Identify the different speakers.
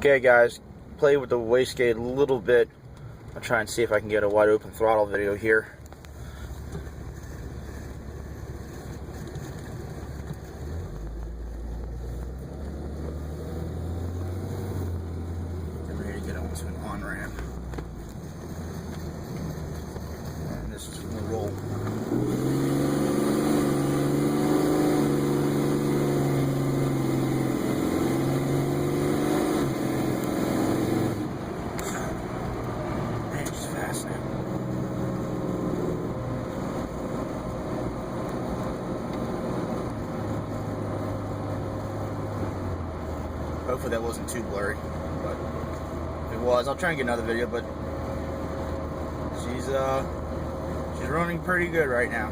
Speaker 1: Okay guys, play with the wastegate a little bit. I'll try and see if I can get a wide open throttle video here. Get ready to get onto an on-ramp. And this is going to roll. Hopefully that wasn't too blurry, but if it was, I'll try and get another video. But she's running pretty good right now.